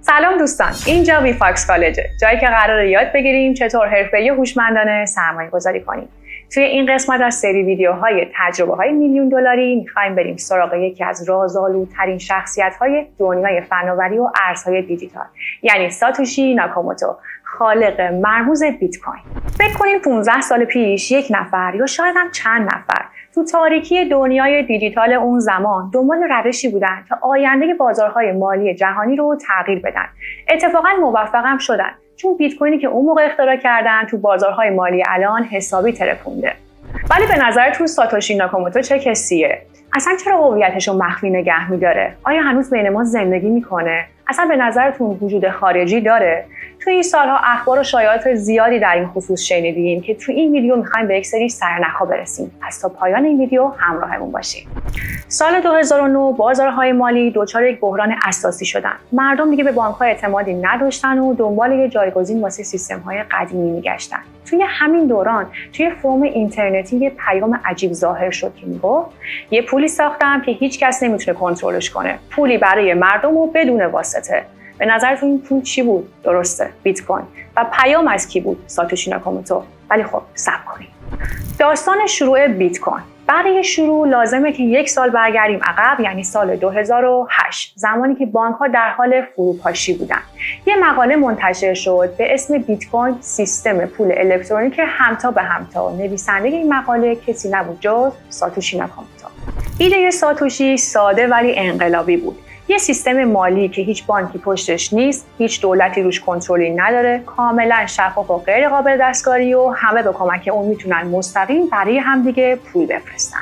سلام دوستان، اینجا ویفاکس کالجه، جایی که قراره یاد بگیریم چطور حرفه‌ای هوشمندانه سرمایه‌گذاری کنیم. توی این قسمت از سری ویدیوهای تجربه‌های میلیون دلاری می‌خوایم بریم سراغ یکی از رازآلودترین شخصیت‌های دنیای فناوری و ارزهای دیجیتال، یعنی ساتوشی ناکاموتو، خالق مرموز بیت کوین. فکر کنیم 15 سال پیش یک نفر یا شاید هم چند نفر تو تاریکی دنیای دیجیتال اون زمان دنبال روشی بودن که آینده بازارهای مالی جهانی رو تغییر بدن. اتفاقا موفق هم شدن، چون بیت کوینی که اون موقع اختراع کردن تو بازارهای مالی الان حسابی ترکونده. ولی به نظرتون ساتوشی ناکاموتو چه کسیه؟ اصلا چرا هویتش رو مخفی نگه می‌داره؟ آیا هنوز بین ما زندگی میکنه؟ اصلا به نظرتون وجود خارجی داره؟ تو این سالها اخبار و شایعات زیادی در این خصوص شنیدیم که تو این ویدیو می‌خوایم به یک سری سرنخ‌ها برسیم. پس تا پایان این ویدیو همراهمون باشید. سال 2009 بازارهای مالی دچار یک بحران اساسی شدن. مردم دیگه به بانک‌ها اعتمادی نداشتن و دنبال یه جایگزین واسه سیستم‌های قدیمی می‌گشتن. توی همین دوران توی فرم اینترنتی یه پیام عجیب ظاهر شد که میگفت یه پولی ساختم که هیچ کس نمیتونه کنترلش کنه. پولی برای مردم و بدون واسطه. به نظرتون این پول چی بود؟ درسته، بیت کوین. و پیام از کی بود؟ ساتوشی ناکاموتو. ولی خب صبر کنید. داستان شروع بیت کوین. برای شروع لازمه که یک سال برگردیم عقب، یعنی سال 2008، زمانی که بانک‌ها در حال فروپاشی بودن. یه مقاله منتشر شد به اسم بیت کوین سیستم پول الکترونیک همتا به همتا. نویسنده این مقاله کسی نبود جز ساتوشی ناکاموتو. ایده ساتوشی ساده ولی انقلابی بود. یه سیستم مالی که هیچ بانکی پشتش نیست، هیچ دولتی روش کنترلی نداره، کاملا شفاف و غیر قابل دستکاری و همه به کمک اون میتونن مستقیم برای همدیگه پول بفرستن.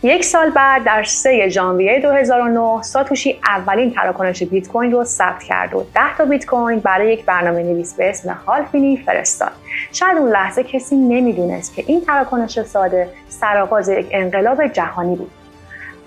یک سال بعد در 3 ژانویه 2009 ساتوشی اولین تراکنش بیت کوین رو ثبت کرد و 10 تا بیت کوین برای یک برنامه‌نویس به اسم هالفینی فرستاد. شاید اون لحظه کسی نمیدونست که این تراکنش ساده سرآغاز یک انقلاب جهانی بود.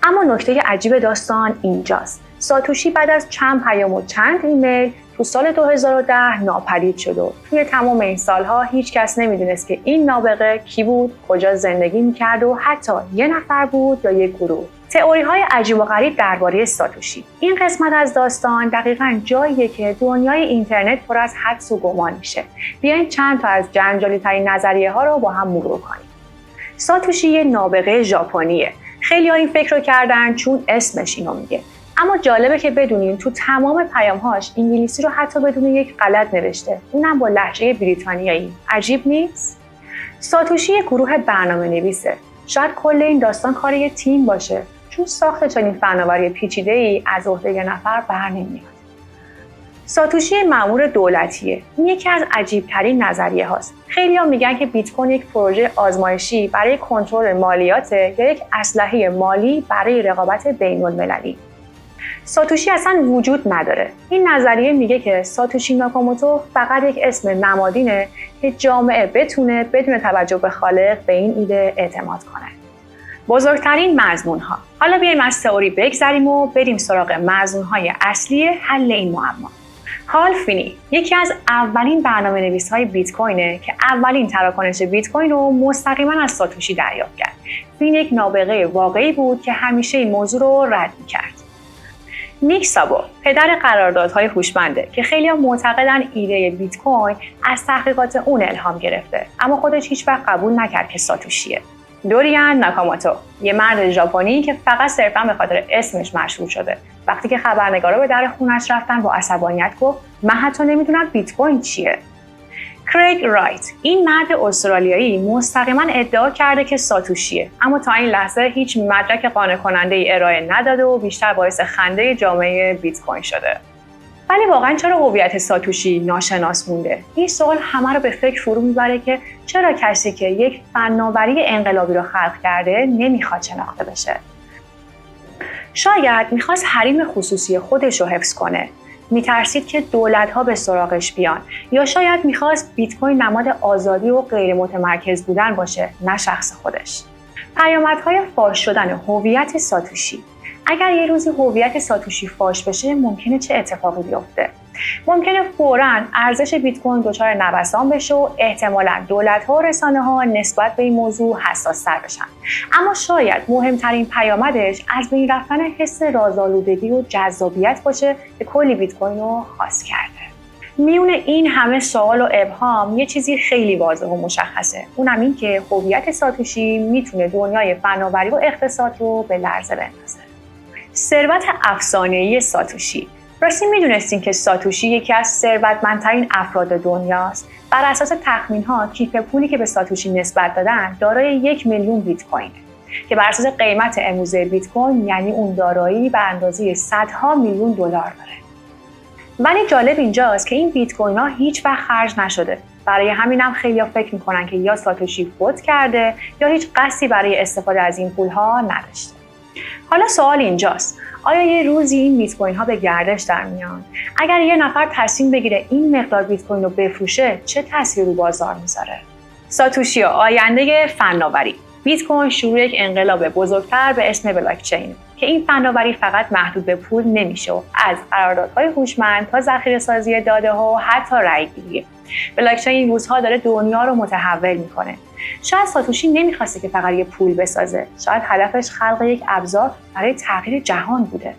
اما نکته عجیب داستان اینجاست. ساتوشی بعد از چند پیام و چند ایمیل تو سال 2010 ناپدید شد و توی تمام این سالها هیچ کس نمیدونست که این نابغه کی بود، کجا زندگی میکرد و حتی یه نفر بود یا یک گروه. تئوری‌های عجیب و غریب درباره ساتوشی. این قسمت از داستان دقیقاً جاییه که دنیای اینترنت پر از حدس و گمان میشه. بیاین چند تا از جنجالی‌ترین نظریه‌ها رو با هم مرور کنیم. ساتوشی یه نابغه ژاپنیه. خیلی‌ها این فکر رو کردن چون اسمش اینو میگه. اما جالبه که بدونین تو تمام پیام‌هاش انگلیسی رو حتی بدون یک غلط نوشته، اونم با لهجه بریتانیایی. عجیب نیست؟ ساتوشی یک گروه برنامه‌نویسه. شاید کل این داستان کار یه تیم باشه، چون ساخت چنین فناوری پیچیده‌ای از عهده یه نفر برنمیاد. ساتوشی مأمور دولتیه. این یکی از عجیب‌ترین نظریه‌هاست. خیلی‌ها میگن که بیت کوین یک پروژه آزمایشی برای کنترل مالیاته یا یک اسلحه مالی برای رقابت بین‌المللی. ساتوشی اصلا وجود نداره. این نظریه میگه که ساتوشی ناکاموتو فقط یک اسم نمادینه که جامعه بتونه بدون توجه به خالق به این ایده اعتماد کنه. بزرگترین مضمون‌ها. حالا بیایم از تئوری بگذریم و بریم سراغ مضمون‌های اصلی حل این معما. هالفینی یکی از اولین برنامه‌نویس‌های بیت کوینه که اولین تراکنش بیت کوین رو مستقیما از ساتوشی دریافت کرد. این یک نابغه واقعی بود که همیشه این موضوع رو رد می‌کرد. نیک سابو پدر قراردادهای هوشمنده که خیلی‌ها معتقدن ایده بیت کوین از تحقیقات اون الهام گرفته، اما خودش هیچ وقت قبول نکرد که ساتوشیه. دوریان ناکاموتو یه مرد ژاپنی که فقط صرفاً به خاطر اسمش مشهور شده. وقتی که خبرنگارا به در خونش رفتن با عصبانیت گفت من حتی نمیدونم بیت کوین چیه. کریگ رایت این مرد استرالیایی مستقیما ادعا کرده که ساتوشیه، اما تا این لحظه هیچ مدرک قانع کننده ای ارائه نداده و بیشتر باعث خنده جامعه بیت کوین شده. ولی واقعا چرا هویت ساتوشی ناشناس مونده؟ این سوال همه رو به فکر فرو میبره که چرا کسی که یک فناوری انقلابی رو خلق کرده نمیخواد شناخته بشه؟ شاید میخواست حریم خصوصی خودش رو حفظ کنه. میترسید که دولت‌ها به سراغش بیان، یا شاید میخواست بیت کوین نماد آزادی و غیر متمرکز بودن باشه، نه شخص خودش. پیامدهای فاش شدن هویت ساتوشی. اگر یه روزی هویت ساتوشی فاش بشه ممکنه چه اتفاقی بیفته؟ ممکنه فوراً ارزش بیت کوین دچار نوسان بشه و احتمالاً دولت‌ها و رسانه‌ها نسبت به این موضوع حساس‌تر بشن. اما شاید مهمترین پیامدش از بین رفتن حس رازآلودگی و جذابیت باشه که کلی بیت کوین رو خاص کرده. میون این همه سوال و ابهام یه چیزی خیلی واضح و مشخصه، اونم این که هویت ساتوشی میتونه دنیای فناوری و اقتصاد رو به لرزه بندازه. ثروت افسانه‌ای ساتوشی. راستی میدونستین که ساتوشی یکی از ثروتمندترین افراد دنیاست؟ بر اساس تخمین‌ها کیف پولی که به ساتوشی نسبت دادن دارای 1 میلیون بیت کوینه که بر اساس قیمت امروزه بیت کوین یعنی اون دارایی به اندازه صدها میلیون دلار داره. ولی جالب اینجاست که این بیت کوین ها هیچ وقت خرج نشده. برای همینم خیلی‌ها فکر میکنن که یا ساتوشی فوت کرده یا هیچ قصدی برای استفاده از این پول‌ها نداشته. حالا سوال اینجاست، آیا یه روزی این بیت کوین ها به گردش در میان؟ اگر یه نفر تصمیم بگیره این مقدار بیت کوین رو بفروشه، چه تأثیری رو بازار میذاره؟ ساتوشی آینده فناوری. بیت کوین شروع یک انقلاب بزرگتر به اسم بلاکچین که این فناوری فقط محدود به پول نمیشه و از قراردادهای هوشمند تا ذخیره‌سازی داده‌ها و حتی رأی‌گیری. بلاکچین این روزها داره دنیا رو متحول میکنه. شاید ساتوشی نمیخواسته که فقط یه پول بسازه، شاید هدفش خلق یک ابزار برای تغییر جهان بوده.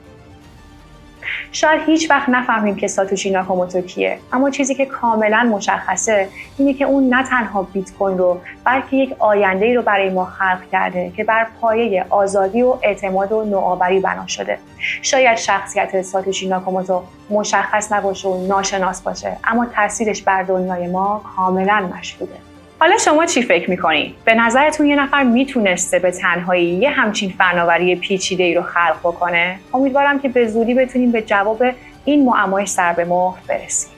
شاید هیچ وقت نفهمیم که ساتوشی ناکاموتو کیه، اما چیزی که کاملا مشخصه اینه که اون نه تنها بیت کوین رو بلکه یک آینده‌ای رو برای ما خلق کرده که بر پایه آزادی و اعتماد و نوآوری بنا شده. شاید شخصیت ساتوشی ناکاموتو مشخص نباشه و ناشناس باشه، اما تاثیرش بر دنیای ما کاملا مشهوده. حالا شما چی فکر میکنید؟ به نظرتون یه نفر میتونسته به تنهایی یه همچین فناوری پیچیده‌ای رو خلق بکنه؟ امیدوارم که به زودی بتونیم به جواب این معمای سر به مهر برسیم.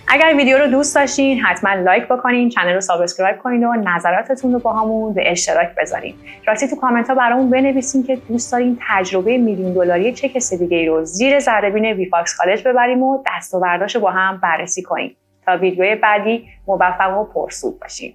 اگر ویدیو رو دوست داشتین حتما لایک بکنین، کانال رو سابسکرایب کنین و نظراتتون رو با همون به اشتراک بذارین. راستی تو کامنت ها برامون بنویسین که دوست دارین تجربه میلیون دلاری چه کس دیگه‌ای رو زیر ذره‌بین ویفاکس کالج ببریم و دست و برداشت با هم بررسی کنیم. تا ویدیوی بعدی موفق و پرسود باشین.